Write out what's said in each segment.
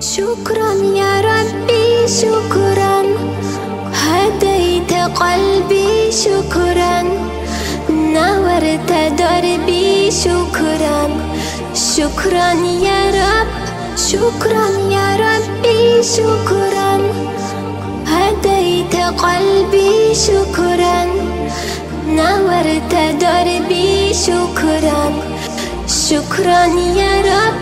شكرا يا ربي شكرا هديت قلبي شكرا نورت دربي شكرا شكرا يا رب شكرا يا ربي شكرا هديت قلبي شكرا نورت دربي شكرا شكرا يا رب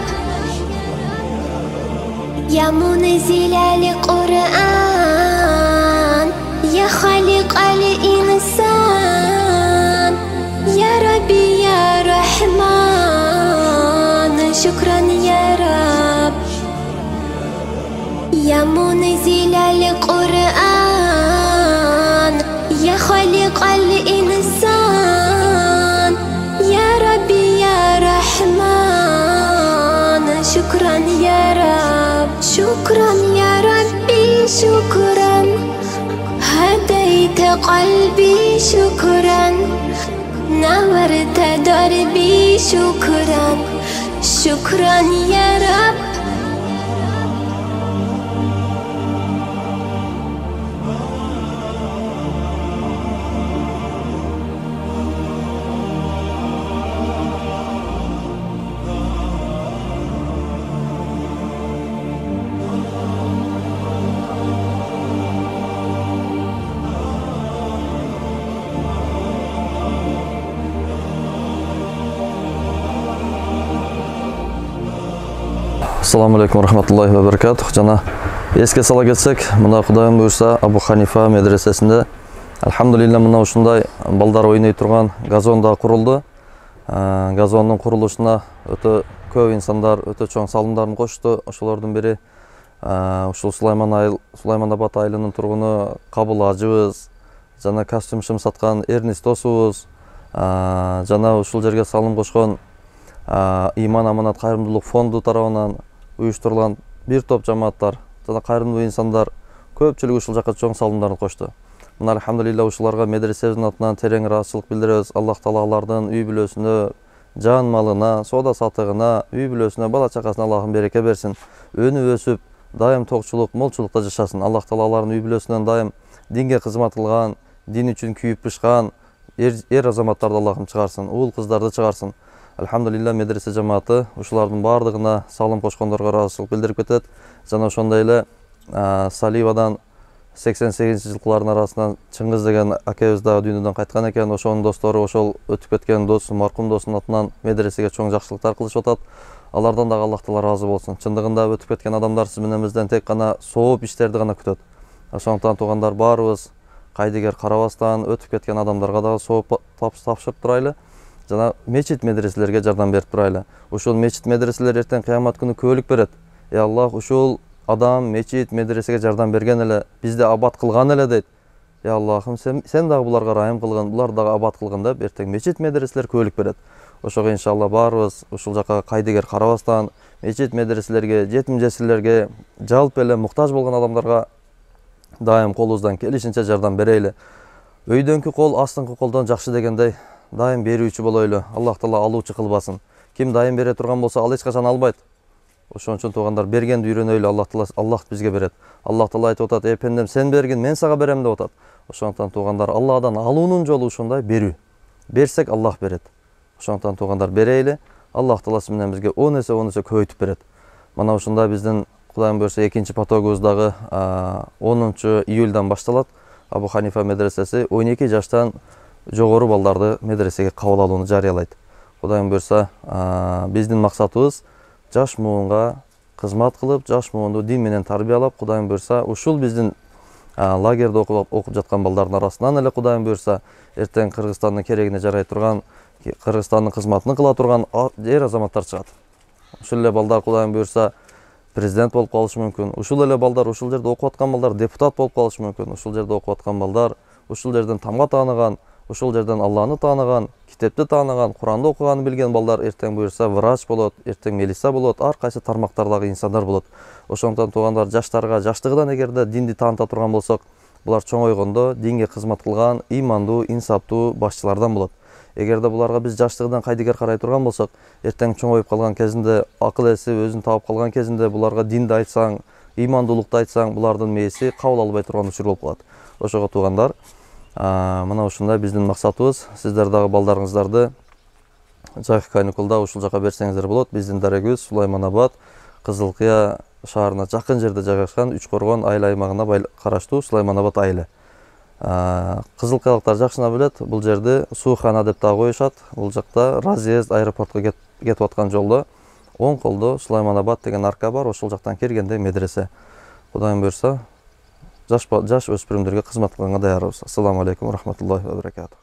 يا منزل القرآن يا خالق الإنسان يا ربي يا رحمن شكرا يا رب يا منزل القرآن يا خالق الإنسان يا ربي يا رحمن شكرا يا رب شكرا يا ربي شكرا هديت قلبي شكرا نورت دربي شكرا شكرا يا رب Assalamu alaikum rahmatullahi wa barakatuh. Жана еске сала кетсек, мына Кудайым буйрса Абу Ханифа медресесинде алхамдулилля мына ушундай балдар ойнай турган газон да курулду. Газондун курулушуна өтө көп инсандар, өтө чоң салымдарын кошту. Ошолордун бири ушул Сулайманабад айылынын тургуну Кабыл ажыбыз, жана костюм шым саткан Эрнис досубуз, жана ушул жерге салым кошкон Иман Аманат кайрымдуулук фонду тарабынан уюштурулган бир топ жамааттар жана кайрымдуу инсандар көпчүлүгү ушул жака чоң салымдарын кошту. Мына алхамдулилля ушуларга медресебиздин атынан терең ыраазычылык билдиребиз. Аллах Таала алардын үй бүлөсүнө, жан малына, соода сатыгына, үй бүлөсүнө, бала чакасына Аллахым береке берсин. Өнүп өсүп, дайым токчулук, молчулукта жашасын. Аллах Таала алардын үй бүлөсүнөн дайым динге кызмат кылган, дин үчүн күйүп пышкан эр азаматтарды Аллахым чыгарсын, уул кыздарды чыгарсын. Алхамдулилля медресе жамааты ушулардын бардыгына салым кошкондорго ыраазычылык билдирип кетет. Жана ошондой эле Саливадан 88-жылкылардын арасынан Чыңгыз деген акебиз дагы дүйнөдөн кайткан экен. Ошонун достору ошол өтүп кеткен досу, маркум досунун атынан медресеге чоң жакшылыктар кылышып атат. Алардан дагы Аллах Таала ыраазы болсун. Чындыгында өтүп кеткен адамдар сиз менен бизден тек гана сооп иштерди гана күтөт. Ошондуктан туугандар баарыбыз кайдыгер карабастан өтүп кеткен адамдарга дагы сооп тапшырып турайлы. Жана мечит медреселерге жардам берип турайлы. Ушул мечит медреселер эртең кыямат күнү күбөлүк берет. Аллах ушул адам мечит медресеге жардам берген эле, бизди абад кылган эле дейт. Аллахым сен дагы буларга райым кылгын, булар дагы абад кылгын деп эртең мечит медреселер күбөлүк берет. Ошого иншалла баарыбыз ушул жака кайдыгер карабастан мечит медреселерге, жетим жесирлерге, жалпы эле муктаж болгон адамдарга дайым колубуздан келишинче жардам берейли. Өйдөнкү кол астыңкы колдон жакшы дегендей дайым берүүчү болойлу. Аллах Таала алуучу кылбасын. Ким дайым бере турган болсо, ал эч качан албайт. Ошон үчүн туугандар бергенди үйрөнөйлү. Аллах бизге берет. Аллах Таала айтып атат: "Эй пендем, сен бергин, мен сага берем" деп атат. Ошондуктан туугандар Алладан алуунун жолу ушундай берүү. Берсек Аллах берет. Ошондуктан туугандар берейли. Аллах Таала менен бизге 10 эсе көбөйтүп берет. Мына ушундай биздин Кудайым буйрса экинчи потогубуз дагы 10 июлдан башталат. Абу Ханифа медресеси 12 жаштан жогору балдарды медресеге кабыл алууну жарыялайт. Кудайым буйрса биздин максатыбыз жаш муунга кызмат кылып, жаш муунду дин менен тарбиялап, Кудайым буйрса ушул биздин лагерде окуп жаткан балдардын арасынан эле Кудайым буйрса эртең Кыргызстандын керегине жарай турган, Кыргызстандын кызматын кыла турган эр азаматтар чыгат. Ушул эле балдар Кудайым буйрса президент болуп калышы мүмкүн. Ушул эле балдар, ушул жерде окуп аткан балдар депутат болуп калышы мүмкүн. Ушул жерде окуп аткан балдар ушул жерден тамга тааныган, ушул жерден Алланы тааныган, китепти тааныган, Куранды окуганды билген балдар эртең буйрса врач болот, эртең милиция болот, ар кайсы тармактардагы инсандар болот. Ошондон туугандар жаштарга, жаштыгынан эгерде динди тааныта турган болсок, булар чоңойгондо динге кызмат кылган, имандуу, инсаптуу башчылардан болот. Эгерде буларга биз жаштыгынан кайдыгер карай турган болсок, эртең чоңоюп калган кезинде, акыл эси өзүн таап калган кезинде буларга динди айтсаң, имандуулукту айтсаң, булардын мээси кабыл албай турган учур болуп калат. Ошого туугандар, мына ушундай биздин максатыбыз. Сиздер дагы балдарыңыздарды жайкы каникулда ушул жака берсеңиздер болот. Биздин дарегибиз Сулайманабад, Кызылкыя шаарына жакын жерде жайгашкан Үчкоргон айыл аймагына караштуу Сулайманабад айылы. Кызылкыялыктар жакшына билет, бул жерди суухана деп да коюшат. Бул жакта разъезд аэропортко кетип аткан жолдо оң колдо Сулайманабад деген арка бар. Ошол жактан киргенде медресе. Кудайым буйрса, жаш өспүрүмдөргө кызмат кылганга даярбыз. Ассаламу алейкум ва рахматуллахи ва баракатух.